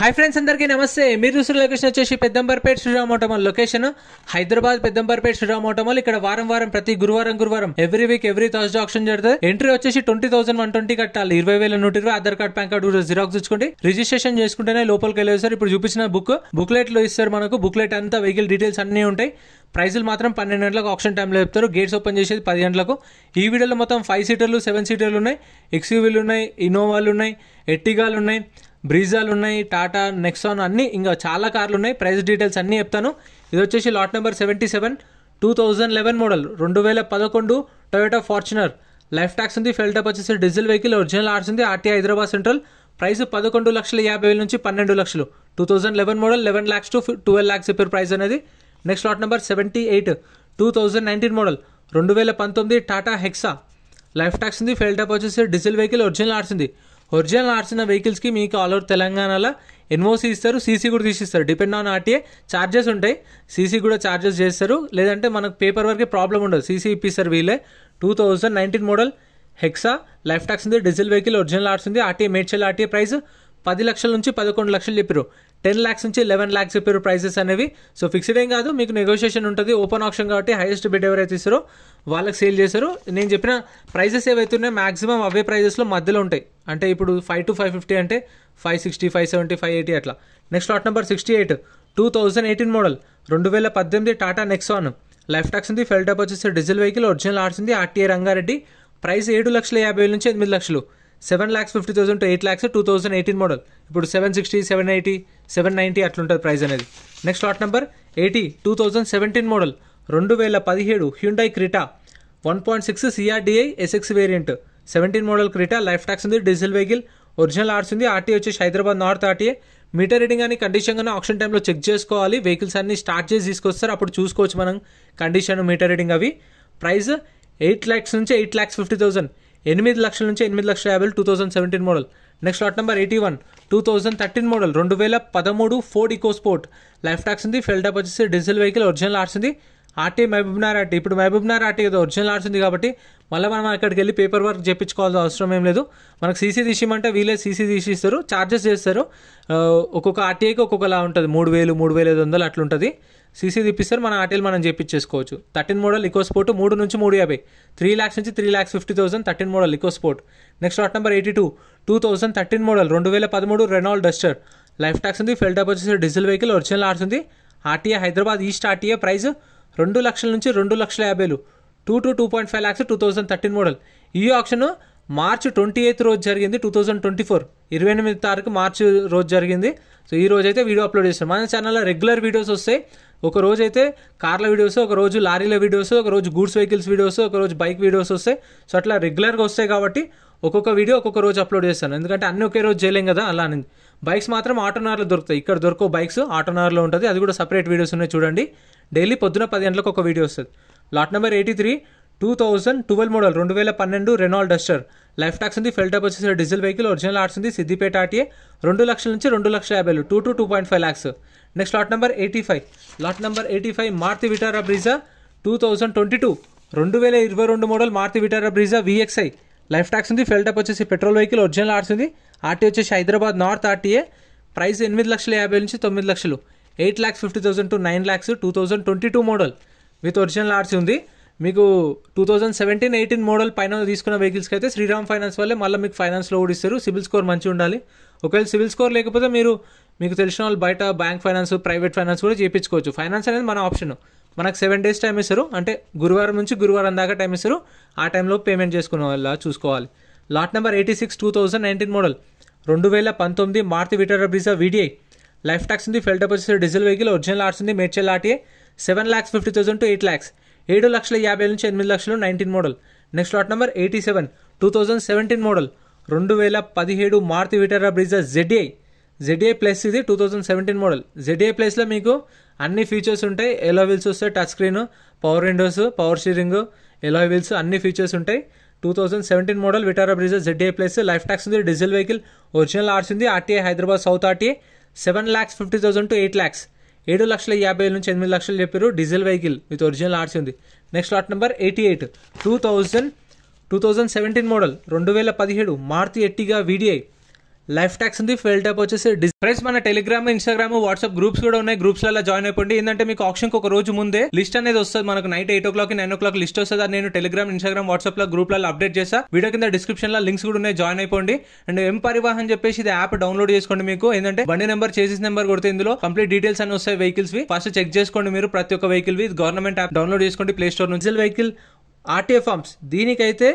Hi friends, అందరికీ నమస్తే. మీరు చూసిన లొకేషన్ వచ్చేసి పెద్దంబర్పేట శ్రీరామ్ ఆటోమాల్ లొకేషన్ హైదరాబాద్ పెద్దంబర్పేట శ్రీరామ్ ఆటోమాల్. ఇక్కడ వారం ప్రతి గురువారం every week every Thursday auction జరుగుతుంది. ఎంట్రీ వచ్చేసి 20,120 కట్టాలి. 20,120 Aadhaar card PAN card xerox ఇచ్చుకోండి. రిజిస్ట్రేషన్ చేసుకుంటేనే లోపలికి వెళ్ళేది సార్. ఇప్పుడు చూపించిన బుక్లెట్ లో ఇస్తారు మనకు. బుక్లెట్ అంతా వెహికల్ డీటెయిల్స్ అన్ని ఉంటాయి. ప్రైజులు మాత్రం 12 గంటలకు ఆప్షన్ టైంలో చెప్తారు. గేట్స్ ఓపెన్ చేసేది 10 గంటలకు. ఈ వీడియోలో మొత్తం 5 సీటర్లు 7 సీటర్లు ఉన్నాయి, ఎక్స్యూవీలు ఉన్నాయి, ఇన్నోవాలు ఉన్నాయి, ఎర్టిగాలు ఉన్నాయి, బ్రీజాలు ఉన్నాయి, టాటా నెక్సాన్ అన్ని ఇంకా చాలా కార్లు ఉన్నాయి. ప్రైస్ డీటెయిల్స్ అన్ని చెప్తాను. ఇది వచ్చేసి lot number 77 2011 model 2011 Toyota Fortuner. Life tax ఉంది. ఫెల్ టాప్ వచ్చేసి డీజిల్ వెహికల్. ఒరిజినల్ ఆర్ట్స్ ఉంది. RT Hyderabad central. ప్రైస్ 11,50,000 నుంచి 12 లక్షలు. 2011 మోడల్ 11 lakhs to 12 lakhs చెప్పారు ప్రైస్ అనేది. Next lot number 78 2019 model 2019 Tata Hexa. Life tax ఉంది. ఫెల్ టాప్ వచ్చేసి డీజిల్ వెహికల్. ఒరిజినల్ ఆర్ట్స్ ఉంది. ఒరిజినల్ ఆర్ట్స్ ఉన్న వెహికల్స్కి మీకు ఆల్ ఓవర్ తెలంగాణలో ఎన్ఓసి ఇస్తారు, సీసీ కూడా తీసిస్తారు. డిపెండ్ ఆన్ ఆర్టీఏ ఛార్జెస్ ఉంటాయి. సీసీ కూడా ఛార్జెస్ చేస్తారు. లేదంటే మనకు పేపర్ వర్కే ప్రాబ్లం ఉండదు, సీసీ ఇప్పిస్తారు వీళ్ళే. 2019 మోడల్ హెక్సా. లైఫ్ ట్యాక్స్ ఉంది. Diesel vehicle. ఒరిజినల్ ఆర్ట్స్ ఉంది. ఆర్టీఏ మేడ్చల్. ఆర్టీఏ ప్రైస్ 10 లక్షల నుంచి 11 లక్షలు చెప్పారు. 10 lakhs నుంచి 11 lakhs చెప్పారు ప్రైజెస్ అనేవి. సో ఫిక్స్డ్ ఏం కాదు, మీకు నెగోషియేషన్ ఉంటుంది. ఓపెన్ ఆప్షన్ కాబట్టి హైయెస్ట్ బిడ్ ఎవరైతే ఇస్తారో వాళ్ళకి సేల్ చేస్తారు. నేను చెప్పిన ప్రైజెస్ ఏవైతున్నాయో మాక్సిమం అవే ప్రైజెస్లో మధ్యలో ఉంటాయి. అంటే ఇప్పుడు 5 to 550 అంటే 560, 570, 580 అట్లా. Next lot number 68 2018 model 2018 Tata Nexon. Life tax ఉంది. ఫెల్ టాప్ వచ్చేసి డీజిల్ వెహికల్. ఒరిజినల్ ఆర్ట్స్ ఉంది. ఆర్టీఏ రంగారెడ్డి. ప్రైస్ 7,50,000 నుంచి 8 లక్షలు. 7,50,000 to 8 lakhs 2018 మోడల్. ఇప్పుడు 760, 780, 790 అట్లుంటుంది ప్రైస్ అనేది. Next lot number 80 2017 model 2017 Hyundai Creta 1.6 CRDI SX variant. 17 model Creta. Life tax ఉంది. Diesel vehicle. Original arts ఉంది. ఆర్టీ వచ్చేసి Hyderabad north RTA. Meter reading అని కండిషన్ కానీ ఆప్షన్ టైంలో చెక్ చేసుకోవాలి. వెహికల్స్ అన్ని స్టార్ట్ చేసి తీసుకొస్తారు, అప్పుడు చూసుకోవచ్చు మనం కండిషన్, మీటర్ రీడింగ్ అవి. ప్రైస్ 8 lakhs నుంచి 8,50,000. 8 లక్షల నుంచి 8,50,000 2017 model. Next lot number 81 2013 model 2013 Ford EcoSport. Life tax ఉంది. ఫెల్ టాప్ వచ్చేసి డీజిల్ వెహికల్. ఒరిజినల్ ఆర్ట్స్ ఉంది. RT Mahabubnagar RT. ఇప్పుడు మహబూబ్నగర్ ఆర్టీ కదా ఒరిజినల్ ఆర్ట్స్ ఉంది కాబట్టి మళ్ళీ మనం అక్కడికి వెళ్ళి పేపర్ వర్క్ చేయించుకోవాల్సిన అవసరం ఏం లేదు. మనకు సీసీ తీసిమంటే వీళ్ళే సీసీ తీసిస్తారు, ఛార్జెస్ చేస్తారు. ఒక్కొక్క ఆర్టీఐకి ఒక్కొక్కలా ఉంటుంది. 3,000, 3,500 అట్లా ఉంటుంది. సీసీ తీపిస్తారు, మన ఆర్టీలు మనం చేయించేసుకోవచ్చు. 13 మోడల్ ఈకో స్పోర్ట్ 3 నుంచి 350. 3 lakhs నుంచి 3,50,000 13 model EcoSport. Next lot number 82 2013 model 2013 Renault Duster. Life tax ఉంది. ఫెల్ టాప్ వచ్చేసి డీజిల్ వెహికల్. ఒరిజినల్ ఆర్ట్స్ ఉంది. RTA Hyderabad east RTA. Price 2 లక్షల నుంచి 2,50,000. 2 to 2.5 lakhs 2013 మోడల్. ఈ ఆప్షన్ మార్చ్ 28 రోజు జరిగింది. 2024 28 తారీఖు మార్చి రోజు జరిగింది. సో ఈ రోజు అయితే వీడియో అప్లోడ్ చేస్తాం. మన ఛానల్లో రెగ్యులర్ వీడియోస్ వస్తాయి. ఒక రోజు అయితే కార్ల వీడియోస్, ఒక రోజు లారీల వీడియోస్, ఒక రోజు గూడ్స్ వెహికల్స్ వీడియోస్, ఒక రోజు బైక్ వీడియోస్ వస్తాయి. సో అట్లా రెగ్యులర్గా వస్తాయి కాబట్టి ఒక్కొక్క వీడియో ఒక్కొక్క రోజు అప్లోడ్ చేస్తాను. ఎందుకంటే అన్ని ఒకే రోజు చేయలేం కదా. అలా అని బైక్స్ మాత్రం ఆటోనార్లో దొరుకుతాయి. ఇక్కడ దొరకవు బైక్స్, ఆటోనార్లో ఉంటుంది. అది కూడా సపరేట్ వీడియోస్ ఉన్నాయి చూడండి. డైలీ పొద్దున 10 గంటలకు ఒక వీడియో వస్తుంది. Lot number 83 2012 model 2012 Renault Duster. Life tax ఉంది. ఫెల్ టాప్ వచ్చేసి డీజిల్ వెహికల్. ఒరిజినల్ ఆర్ట్స్ ఉంది. సిద్దిపేట ఆర్టీఏ. 2 లక్షల నుంచి 2,50,000. 2 to 2.5 lakhs. Next lot number 85 lot number 85 Maruti Vitara Brezza 2022 2022 model Maruti Vitara Brezza VXI. Life tax ఉంది. ఫెల్ టాప్ వచ్చేసి petrol vehicle. Original arts ఉంది. RT వచ్చేసి Hyderabad north RTA. Price 8,50,000 నుంచి 9 లక్షలు. 8,50,000 to 9 lakhs 2022 model with original arts ఉంది. మీకు 2017-18 model పైన తీసుకున్న వెహికల్స్కి అయితే శ్రీరామ్ ఫైనాన్స్ వల్లే మళ్ళీ మీకు ఫైనాన్స్లో ఓడిస్తారు. సిబిల్ స్కోర్ మంచిగా ఉండాలి. ఒకవేళ సిబిల్ స్కోర్ లేకపోతే మీకు తెలిసిన వాళ్ళు బయట బ్యాంక్ ఫైనాన్స్, ప్రైవేట్ ఫైనాన్స్ కూడా చేయించుకోవచ్చు. ఫైనాన్స్ అనేది మన ఆప్షన్. మనకు 7 days టైం ఇస్తారు. అంటే గురువారం నుంచి గురువారం దాకా టైం ఇస్తారు. ఆ టైంలో పేమెంట్ చేసుకునే వాళ్ళ చూసుకోవాలి. Lot number 86 2019 model 2019 Maruti Vitara Brezza VDI. Life tax ఉంది. ఫెల్ టాప్ వచ్చేసి డీజిల్ వెహికల్. ఒరిజినల్ ఆర్ట్స్ ఉంది. మేడ్చల్ ఆర్టీఏ. 7,50,000 to 8 lakhs. 7,50,000 నుంచి 8 లక్షలు. 19 model. Next lot number 87 2017 model 2017 Maruti Vitara Brezza ZDI plus. ఇది 2017 మోడల్. ZDI ప్లస్లో మీకు అన్ని ఫీచర్స్ ఉంటాయి. ఎలాయ్ వీల్స్ వస్తాయి, touch screen, power windows, power steering, alloy wheels అన్ని ఫీచర్స్ ఉంటాయి. 2017 model Vitara Brezza ZDI plus. Life tax ఉంది. Diesel vehicle. ఒరిజినల్ ఆర్ట్స్ ఉంది. RTI Hyderabad south RTA. 7,50,000 to 8 lakhs. 7,50,000 నుంచి 8 లక్షలు చెప్పారు. Diesel vehicle with original arts ఉంది. Next lot number 88 2017 model 2017 Maruti Ertiga VDI. Life tax ఉంది, fuel type వచ్చేసి friends మన Telegram, Instagram, WhatsApp groups కూడా ఉన్నాయి. గ్రూప్స్ లలో జాయిన్ అయిపోండి. ఏంటంటే మీకు ఆప్షన్ ఒక రోజు ముందే లిస్ట్ అనేది వస్తుంది. మనకు నైట్ 8 o'clock 9 o'clock లిస్ట్ వస్తుంది. అది నేను టెలిగ్రామ్, ఇన్స్టాగ్రామ్, వాట్సాప్ లో గ్రూప్ లలో అప్డేట్ చేస్తా. వీడియో కింద డిస్క్రిప్షన్ లో లింక్స్ కూడా ఉన్నాయి, జాయిన్ అయిపోండి. అండ్ ఎం పరివాహన్ చెప్పేసి ఇది యాప్ డౌన్లోడ్ చేసుకోండి. మీకు ఏంటంటే బండి నెంబర్, చేసిస్ నెంబర్ కొడితే ఇందులో కంప్లీట్ డీటెయిల్స్ అని వస్తాయి వెహికల్స్ వి. ఫస్ట్ చెక్ చేసుకోండి మీరు ప్రతి ఒక్క వెహికల్ వి. గవర్నమెంట్ యాప్ డౌన్లోడ్ చేసుకోండి ప్లే స్టోర్ నుంచి. వెహికల్ ఆర్టీఏ ఫార్మ్స్, దీనికైతే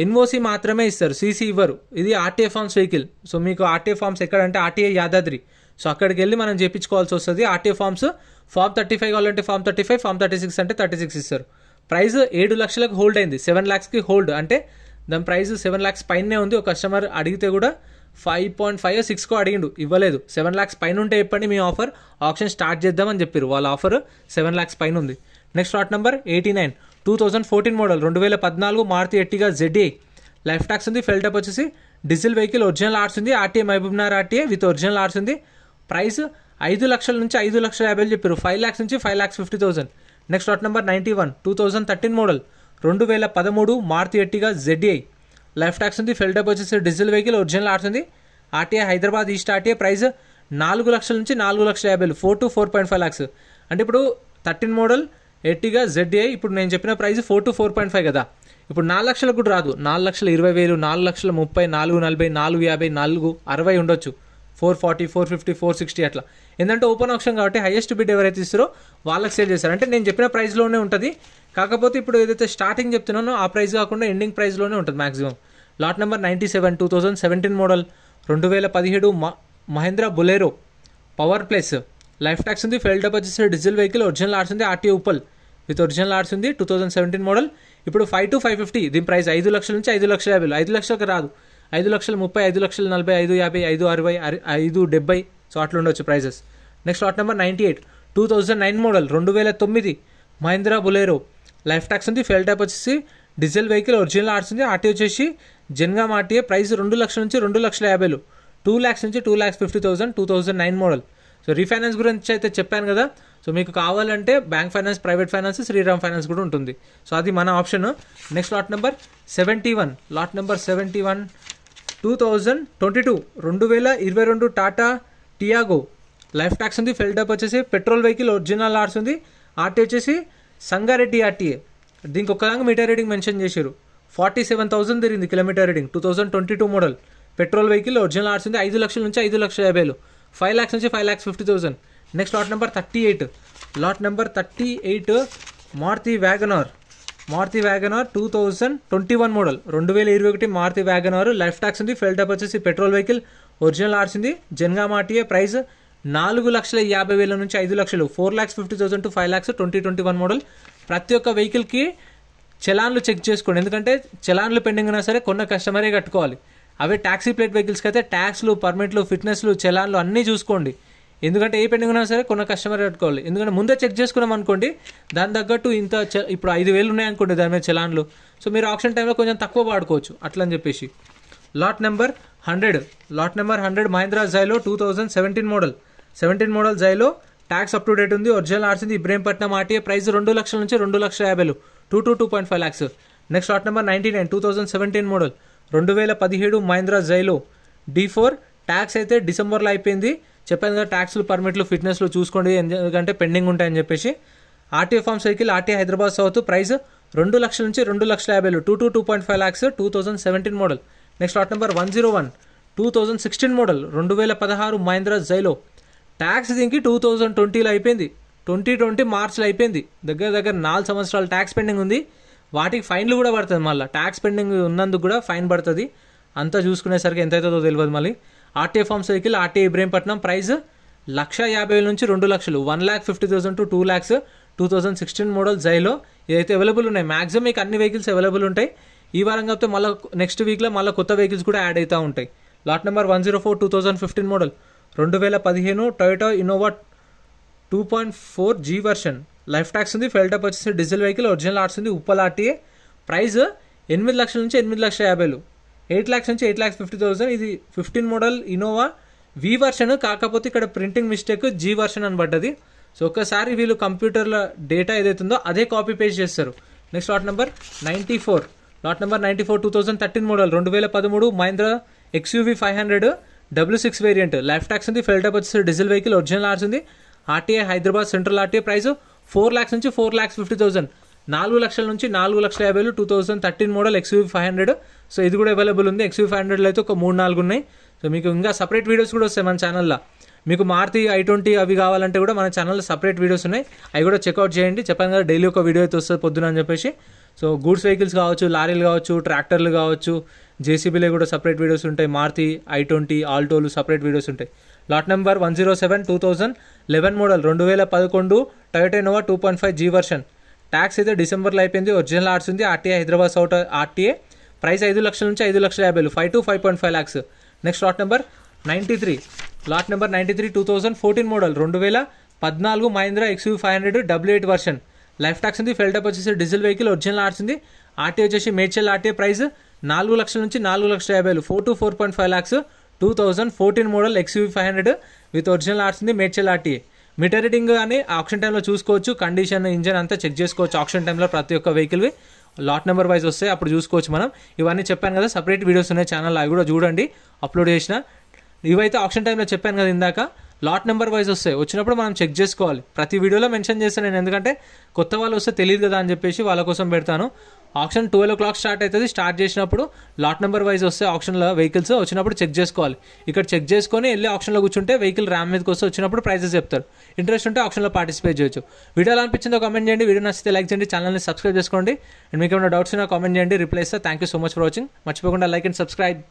ఎన్ఓసి మాత్రమే ఇస్తారు, సీసీ ఇవ్వరు. ఇది ఆర్టీఏ ఫార్మ్స్ వెహికల్. సో మీకు ఆర్టీఏ ఫార్మ్స్ ఎక్కడంటే ఆర్టీఏ యాదాద్రి. సో అక్కడికి వెళ్ళి మనం చేయించుకోవాల్సి వస్తుంది ఆర్టీఏ ఫార్మ్స్. ఫార్మ్ 35 కావాలంటే ఫార్మ్ 35, ఫార్మ్ 36 అంటే 36 ఇస్తారు. ప్రైస్ 7 లక్షలకు హోల్డ్ అయింది, 7 lakhs హోల్డ్. అంటే దాని ప్రైస్ 7 lakhs పైనే ఉంది. ఒక కస్టమర్ అడిగితే కూడా 5.5 or 6 అడిగిండు, ఇవ్వలేదు. 7 lakhs పైన ఉంటే చెప్పండి మీ ఆఫర్, ఆప్షన్ స్టార్ట్ చేద్దామని చెప్పారు. వాళ్ళ ఆఫర్ 7 lakhs పైన ఉంది. Next lot number 89, 2014 model, 2014 Maruti Ertiga ZA. Life tax ఉంది, ఫెయిల్ ట్యాప్ వచ్చేసి డీజిల్ వెహికల్, ఒరిజినల్ ఆర్ట్స్ ఉంది. RTA Mahabubnagar RTA with original arts ఉంది. ప్రైస్ 5 లక్షల నుంచి 5,50,000 చెప్పారు. 5 lakhs నుంచి 5,50,000. Next lot number 91, 2013 model, 2013 Maruti Ertiga ZA. Life tax ఉంది, ఫెయిల్ ట్యాప్ వచ్చేసి డీజిల్ వెహికల్, ఒరిజినల్ ఆర్ట్స్ ఉంది. RTA Hyderabad east RTA. Price 4 లక్షల నుంచి 4,50,000, 4 to 4.5 lakhs. అంటే ఇప్పుడు 13 మోడల్ ఎర్టిగా ZA ఇప్పుడు నేను చెప్పిన ప్రైస్ 4 to 4.5 కదా. ఇప్పుడు 4 లక్షలకు కూడా రాదు. 4,20,000, 4,30,000, 4,40,000, 4,50,000, 4,60,000 ఉండొచ్చు. 440, 450, 460 అట్లా. ఏంటంటే ఓపెన్ ఆప్షన్ కాబట్టి హైయెస్ట్ బిడ్ ఎవరైతే ఇస్తారో వాళ్ళకి సేల్ చేస్తారు. అంటే నేను చెప్పిన ప్రైస్లోనే ఉంటుంది. కాకపోతే ఇప్పుడు ఏదైతే స్టార్టింగ్ చెప్తున్నానో ఆ ప్రైస్ కాకుండా ఎండింగ్ ప్రైస్లోనే ఉంటుంది maximum. Lot number 97, 2017 model, 2017 Mahindra Bolero power plus. Life tax ఉంది, ఫెయిల్ ట్యాప్ వచ్చేసి డీజిల్ వెహికల్, ఒరిజినల్ ఆర్ట్స్ ఉంది. RTA Uppal with original arts ఉంది. 2017 మోడల్. ఇప్పుడు 5 to 550. దీని ప్రైస్ 5 లక్షల నుంచి 5,50,000. 5 లక్షలకు రాదు. 5,30,000, 5,40,000, 5,50, 5,60, 5,70. సో అట్లా ఉండొచ్చు prices. Next lot number 98, 2009 model, 2009 Mahindra Bolero. Life tax ఉంది, ఫెయిల్ ట్యాప్ వచ్చేసి డీజిల్ వెహికల్, ఒరిజినల్ ఆర్ట్స్ ఉంది. ఆర్టీఏ వచ్చేసి జన్గామ్ ఆర్టీఏ. ప్రైస్ 2 లక్షల నుంచి 2,50,000, 2 lakhs నుంచి 2,50,000. 2009 మోడల్. సో రీఫైనాన్స్ గురించి అయితే చెప్పాను కదా. సో మీకు కావాలంటే bank finance, private finance, Shriram finance కూడా ఉంటుంది. సో అది మన option. Next lot number 71, lot number 71, 2022 2022 Tata Tiago. Life tax ఉంది, ఫెయిల్ ట్యాప్ వచ్చేసి పెట్రోల్ వెహికల్, ఒరిజినల్ ఆర్ట్స్ ఉంది. ఆర్టీ వచ్చేసి సంగారెడ్డి ఆర్టీఏ. దీనికి ఒక్కదాకా మీటర్ రీడింగ్ మెన్షన్ చేశారు. 47,000 తిరిగింది kilometre reading. 2022 model petrol vehicle, original arts ఉంది. 5 లక్షల నుంచి 5,50,000, 5 lakhs నుంచి 5,50,000. Next lot number 38, lot number 38 Maruti WagonR. Maruti WagonR 2021 model, 2021 Maruti WagonR. Life tax ఉంది, ఫెయిల్ ట్యాప్ వచ్చేసి పెట్రోల్ వెహికల్, ఒరిజినల్ ఆర్ట్స్ ఉంది. జన్గామ్ ఆర్టీఏ. ప్రైస్ 4,50,000 నుంచి 5 లక్షలు, 4,50,000 to 5 lakhs. 2021 మోడల్. ప్రతి ఒక్క వెహికల్కి చలాన్లు చెక్ చేసుకోండి. ఎందుకంటే చలాన్లు పెండింగ్ ఉన్నా సరే కొన్న కస్టమరే కట్టుకోవాలి. అవే ట్యాక్సీ ప్లేట్ వెహికల్స్కి అయితే ట్యాక్స్లు, పర్మిట్లు, ఫిట్నెస్లు, చలాన్లు అన్నీ చూసుకోండి. ఎందుకంటే ఏ పెండింగ్ ఉన్నా సరే కొన్న కస్టమర్ కట్టుకోవాలి. ఎందుకంటే ముందే చెక్ చేసుకున్నాం అనుకోండి, దాని తగ్గట్టు ఇంత ఇప్పుడు 5,000 ఉన్నాయనుకోండి దాని మీద చలాన్లు. సో మీరు ఆప్షన్ టైంలో కొంచెం తక్కువ వాడుకోవచ్చు అట్లా అని చెప్పేసి. Lot number 100, lot number 100 Mahindra Xylo 2017 model. 17 model Xylo. Tax up to date ఉంది, ఒరిజినల్ ఆర్ట్స్ ఉంది. ఇబ్రహీంపట్నం ఆర్టీఏ. ప్రైస్ 2 లక్షల నుంచి 2,50,000, 2 to 2.5 lakhs. Next lot number 99, 2017 model, 2017 Mahindra Xylo D4. Tax అయితే డిసెంబర్లో అయిపోయింది. చెప్పాను కదా ట్యాక్స్లు, పర్మిట్లు, ఫిట్నెస్లు చూసుకోండి ఎందుకంటే పెండింగ్ ఉంటాయని చెప్పేసి. RTA forms vehicle, RTA Hyderabad south. Price 2 లక్షల నుంచి 2,50,000, 2 to 2.5 lakhs. 2017 model. Next lot number 101, 2016 model, 2016 Mahindra Xylo. Tax దీనికి 2020లో అయిపోయింది. 2020 మార్చ్లో అయిపోయింది. దగ్గర 4 సంవత్సరాలు ట్యాక్స్ పెండింగ్ ఉంది. వాటికి ఫైన్లు కూడా పడుతుంది. మళ్ళీ ట్యాక్స్ పెండింగ్ ఉన్నందుకు కూడా ఫైన్ పడుతుంది. అంతా చూసుకునేసరికి ఎంత అవుతుందో తెలియదు. మళ్ళీ RTA forms vehicle, RTA Ibrahimpatnam. Price 1,50,000 నుంచి 2 లక్షలు, 1,50,000 to 2 lakhs. 2016 మోడల్ జైలో. ఇదైతే అవైలబుల్ ఉన్నాయి. మ్యాక్సిమం మీకు అన్ని వెహికల్స్ అవైలబుల్ ఉంటాయి. ఈ వారం కాకపోతే మళ్ళీ నెక్స్ట్ వీక్లో మళ్ళీ కొత్త వెహికల్స్ కూడా యాడ్ అవుతూ ఉంటాయి. Lot number 104, 2015 model, 2015 Toyota Innova 2.4 G version. Life tax ఉంది, ఫెయిల్ ట్యాప్ వచ్చేసి డీజిల్ వెహికల్, ఒరిజినల్ ఆర్ట్స్ ఉంది. ఉప్పల్ ఆర్టీఏ. ప్రైస్ 8 లక్షల నుంచి 8,50,000, 8 lakhs నుంచి 8,50,000. ఇది 15 మోడల్ ఇన్నోవా వి వర్షన్. కాకపోతే ఇక్కడ ప్రింటింగ్ మిస్టేక్ G వెర్షన్ అని పడ్డది. సో ఒక్కసారి వీళ్ళు కంప్యూటర్లో డేటా ఏదైతుందో అదే కాపీ పేస్ట్ చేస్తారు. Next lot number 94, lot number 94 2013 model, 2013 Mahindra XUV 500. W6 variant, life tax ఉంది, ఫెల్ టైప్ వచ్చేసి డీజిల్ వెహికల్, ఒరిజినల్ ఆర్స్ ఉంది, RTA Hyderabad central RTA, price 4 lakhs నుంచి 4,50,000, 4 లక్షల నుంచి 4,50,000, 2013 మోడల్ XUV 500. సో ఇది కూడా అవైలబుల్ ఉంది. XUV 500లో అయితే ఒక 3-4 ఉన్నాయి. సో మీకు ఇంకా సపరేట్ వీడియోస్ కూడా వస్తాయి మన ఛానల్లో. మీకు మారుతి i20 అవి కావాలంటే కూడా మన ఛానల్లో సపరేట్ వీడియోస్ ఉన్నాయి, అవి కూడా చెక్అవుట్ చేయండి. చెప్పాను కదా డైలీ ఒక వీడియో అయితే వస్తుంది పొద్దున అని చెప్పేసి. సో గూడ్స్ వెహికల్స్ కావచ్చు, లారీలు కావచ్చు, ట్రాక్టర్లు కావచ్చు, జేసీబీలో కూడా సపరేట్ వీడియోస్ ఉంటాయి. మారుతి i20 ఆల్టోలు సపరేట్ వీడియోస్ ఉంటాయి. Lot number 107 2011 model 2011 Toyota Innova 2.5 G version. Tax అయితే డిసెంబర్లో అయిపోయింది. ఒరిజినల్ ఆర్ట్స్ ఉంది, RTA Hyderabad south RTA, price 5 లక్షల నుంచి 5,50,000, 5 to 5.5 lakhs. Next lot number 93, lot number 93 2014 model 2014 Mahindra XUV 500 W8 version. Life tax ఉంది, ఫెల్ type వచ్చేసి diesel vehicle, original arts ఉంది, RTA వచ్చేసి మేడ్చల్ ఆర్టీఏ, ప్రైస్ 4 లక్షల నుంచి 4,50,000, 4 to 4.5 lakhs. 2014 model XUV 500 with original arts ఉంది, Medchal RTA. Meter reading కానీ auction టైంలో చూసుకోవచ్చు, కండిషన్ ఇంజన్ అంతా చెక్ చేసుకోవచ్చు ఆప్షన్ టైంలో. ప్రతి ఒక్క వెహికల్వి లాట్ నెంబర్ వైజ్ వస్తాయి, అప్పుడు చూసుకోవచ్చు మనం. ఇవన్నీ చెప్పాను కదా సపరేట్ వీడియోస్ ఉన్నాయి ఛానల్, అవి కూడా చూడండి, అప్లోడ్ చేసిన. ఇవైతే ఆప్షన్ టైంలో చెప్పాను కదా ఇందాక, లాట్ నెంబర్ వైజ్ వస్తాయి, వచ్చినప్పుడు మనం చెక్ చేసుకోవాలి. ప్రతి వీడియోలో మెన్షన్ చేస్తాను నేను, ఎందుకంటే కొత్త వాళ్ళు వస్తే తెలియదు కదా అని చెప్పేసి వాళ్ళ కోసం పెడతాను. ఆప్షన్ 12 o'clock స్టార్ట్ అవుతుంది. స్టార్ట్ చేసినప్పుడు లాట్ నెంబర్ వైజ్ వస్తే ఆప్షన్లో వెహికల్స్ వచ్చినప్పుడు చెక్ చేసుకోవాలి. ఇక్కడ చెక్ చేసుకొని వెళ్ళి ఆప్షన్లో కూర్చుంటే వెహికల్ ర్యామ్ మీదకి వస్తే వచ్చినప్పుడు ప్రైజెస్ చెప్తారు. ఇంట్రెస్ట్ ఉంటే ఆప్షన్లో పార్టిసిపేట్ చేయొచ్చు. వీడియో ఎలా అనిపించిందో కామెంట్ చేయండి, వీడియో నచ్చితే లైక్ చేయండి, ఛానల్ని సబ్స్క్రైబ్ చేసుకోండి. అండ్ మీకు ఏమైనా డౌట్స్ ఉన్నా కామెంట్ చేయండి, రిప్లై ఇస్తా. Thank you so much for watching. మర్చిపోకుండా లైక్ అండ్ సబ్స్క్రైబ్.